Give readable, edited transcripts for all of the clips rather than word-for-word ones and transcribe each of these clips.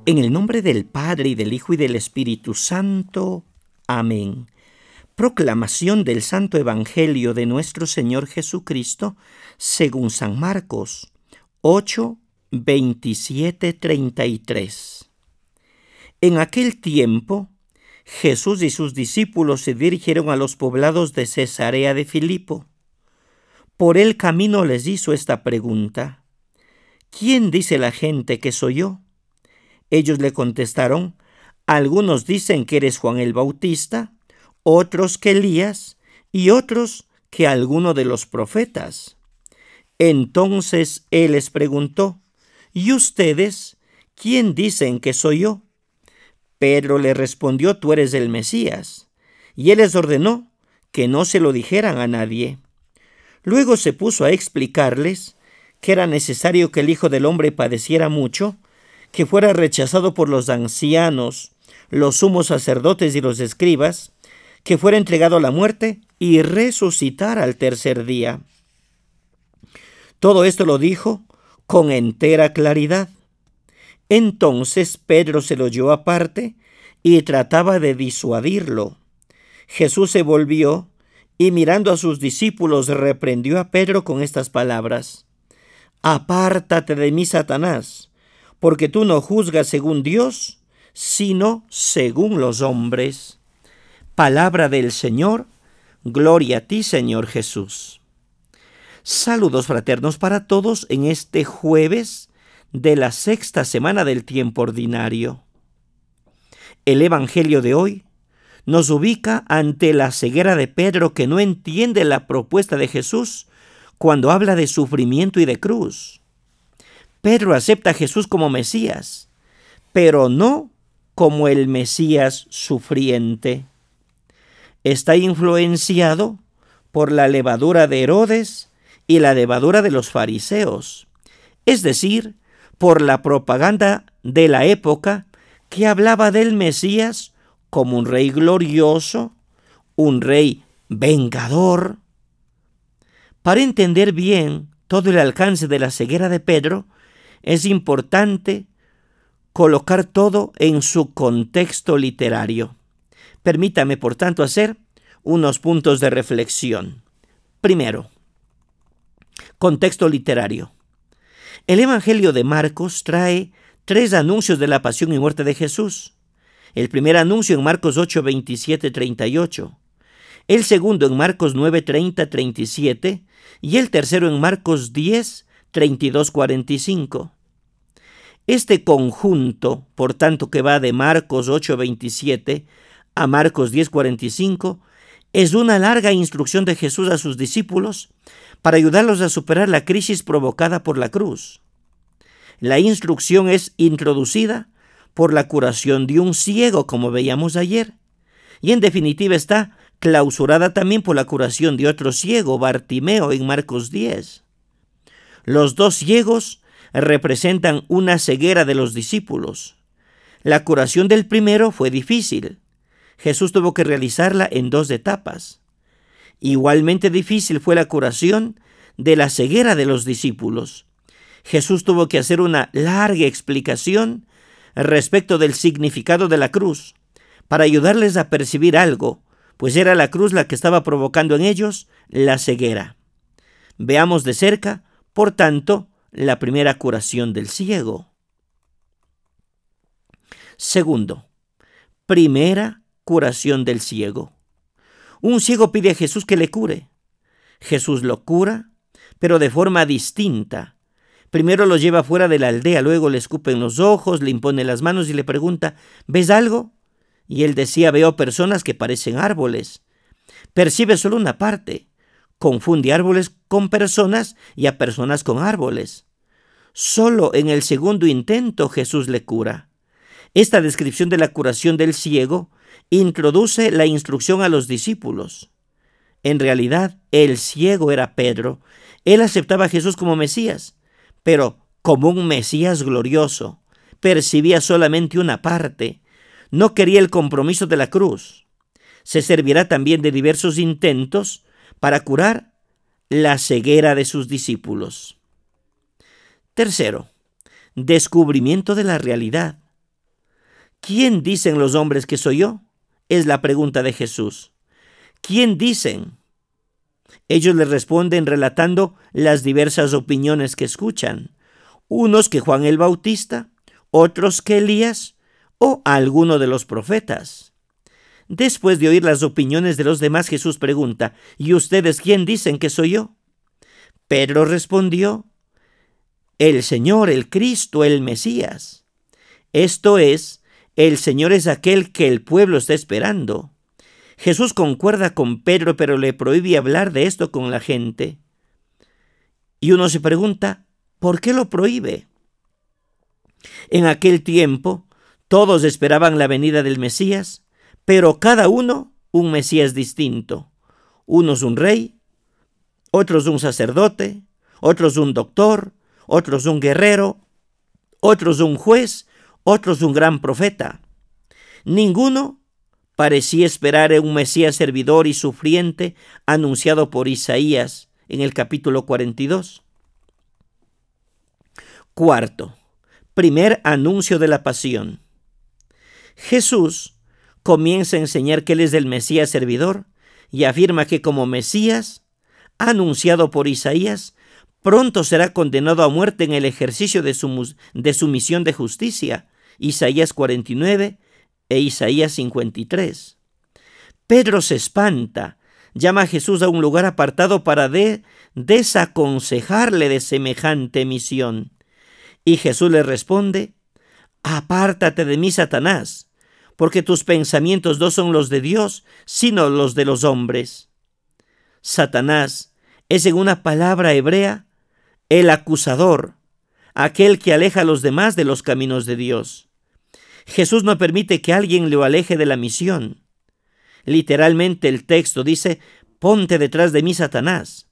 En el nombre del Padre, y del Hijo, y del Espíritu Santo. Amén. Proclamación del Santo Evangelio de nuestro Señor Jesucristo, según San Marcos 8, 27, 33. En aquel tiempo, Jesús y sus discípulos se dirigieron a los poblados de Cesarea de Filipo. Por el camino les hizo esta pregunta: ¿quién dice la gente que soy yo? Ellos le contestaron: algunos dicen que eres Juan el Bautista, otros que Elías, y otros que alguno de los profetas. Entonces él les preguntó: ¿y ustedes quién dicen que soy yo? Pedro le respondió: tú eres el Mesías. Y él les ordenó que no se lo dijeran a nadie. Luego se puso a explicarles que era necesario que el Hijo del Hombre padeciera mucho, que fuera rechazado por los ancianos, los sumos sacerdotes y los escribas, que fuera entregado a la muerte y resucitara al tercer día. Todo esto lo dijo con entera claridad. Entonces Pedro se lo llevó aparte y trataba de disuadirlo. Jesús se volvió y, mirando a sus discípulos, reprendió a Pedro con estas palabras: apártate de mí, Satanás, porque tú no juzgas según Dios, sino según los hombres. Palabra del Señor. Gloria a ti, Señor Jesús. Saludos fraternos para todos en este jueves de la sexta semana del tiempo ordinario. El Evangelio de hoy nos ubica ante la ceguera de Pedro, que no entiende la propuesta de Jesús cuando habla de sufrimiento y de cruz. Pedro acepta a Jesús como Mesías, pero no como el Mesías sufriente. Está influenciado por la levadura de Herodes y la levadura de los fariseos, es decir, por la propaganda de la época que hablaba del Mesías como un rey glorioso, un rey vengador. Para entender bien todo el alcance de la ceguera de Pedro, es importante colocar todo en su contexto literario. Permítame, por tanto, hacer unos puntos de reflexión. Primero, contexto literario. El Evangelio de Marcos trae 3 anuncios de la pasión y muerte de Jesús. El primer anuncio en Marcos 8, 27, 38. El segundo en Marcos 9, 30, 37. Y el tercero en Marcos 10, 32, 45. Este conjunto, por tanto, que va de Marcos 8, 27 a Marcos 10, 45, es una larga instrucción de Jesús a sus discípulos para ayudarlos a superar la crisis provocada por la cruz. La instrucción es introducida por la curación de un ciego, como veíamos ayer, y en definitiva está clausurada también por la curación de otro ciego, Bartimeo, en Marcos 10. Los 2 ciegos representan una ceguera de los discípulos. La curación del primero fue difícil. Jesús tuvo que realizarla en 2 etapas. Igualmente difícil fue la curación de la ceguera de los discípulos. Jesús tuvo que hacer una larga explicación respecto del significado de la cruz, para ayudarles a percibir algo, pues era la cruz la que estaba provocando en ellos la ceguera. Veamos de cerca, por tanto, la primera curación del ciego. Segundo, primera curación del ciego. Un ciego pide a Jesús que le cure. Jesús lo cura, pero de forma distinta. Primero lo lleva fuera de la aldea, luego le escupe en los ojos, le impone las manos y le pregunta: ¿ves algo? Y él decía: veo personas que parecen árboles. Percibe solo una parte. Confunde árboles con personas y a personas con árboles. Solo en el segundo intento Jesús le cura. Esta descripción de la curación del ciego introduce la instrucción a los discípulos. En realidad, el ciego era Pedro. Él aceptaba a Jesús como Mesías, pero como un Mesías glorioso. Percibía solamente una parte. No quería el compromiso de la cruz. Se servirá también de diversos intentos para curar la ceguera de sus discípulos. Tercero, descubrimiento de la realidad. ¿Quién dicen los hombres que soy yo? Es la pregunta de Jesús. ¿Quién dicen? Ellos le responden relatando las diversas opiniones que escuchan. Unos que Juan el Bautista, otros que Elías o alguno de los profetas. Después de oír las opiniones de los demás, Jesús pregunta, ¿y ustedes quién dicen que soy yo? Pedro respondió, el Señor, el Cristo, el Mesías. Esto es, el Señor es aquel que el pueblo está esperando. Jesús concuerda con Pedro, pero le prohíbe hablar de esto con la gente. Y uno se pregunta, ¿por qué lo prohíbe? En aquel tiempo, todos esperaban la venida del Mesías, pero cada uno un Mesías distinto. Unos un rey, otros un sacerdote, otros un doctor, otros un guerrero, otros un juez, otros un gran profeta. Ninguno parecía esperar un Mesías servidor y sufriente anunciado por Isaías en el capítulo 42. Cuarto, primer anuncio de la pasión. Jesús comienza a enseñar que Él es el Mesías servidor y afirma que como Mesías, anunciado por Isaías, pronto será condenado a muerte en el ejercicio de su misión de justicia, Isaías 49 e Isaías 53. Pedro se espanta, llama a Jesús a un lugar apartado para desaconsejarle de semejante misión. Y Jesús le responde, apártate de mí, Satanás, porque tus pensamientos no son los de Dios, sino los de los hombres. Satanás es, en una palabra hebrea, el acusador, aquel que aleja a los demás de los caminos de Dios. Jesús no permite que alguien lo aleje de la misión. Literalmente el texto dice, ponte detrás de mí, Satanás.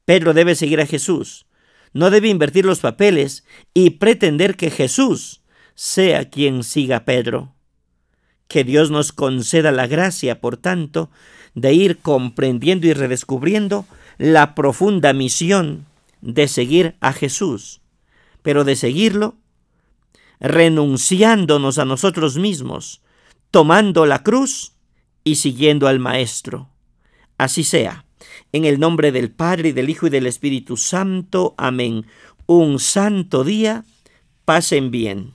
Pedro debe seguir a Jesús. No debe invertir los papeles y pretender que Jesús sea quien siga a Pedro. Que Dios nos conceda la gracia, por tanto, de ir comprendiendo y redescubriendo la profunda misión de seguir a Jesús, pero de seguirlo renunciándonos a nosotros mismos, tomando la cruz y siguiendo al Maestro. Así sea. En el nombre del Padre, y del Hijo, y del Espíritu Santo. Amén. Un santo día. Pasen bien.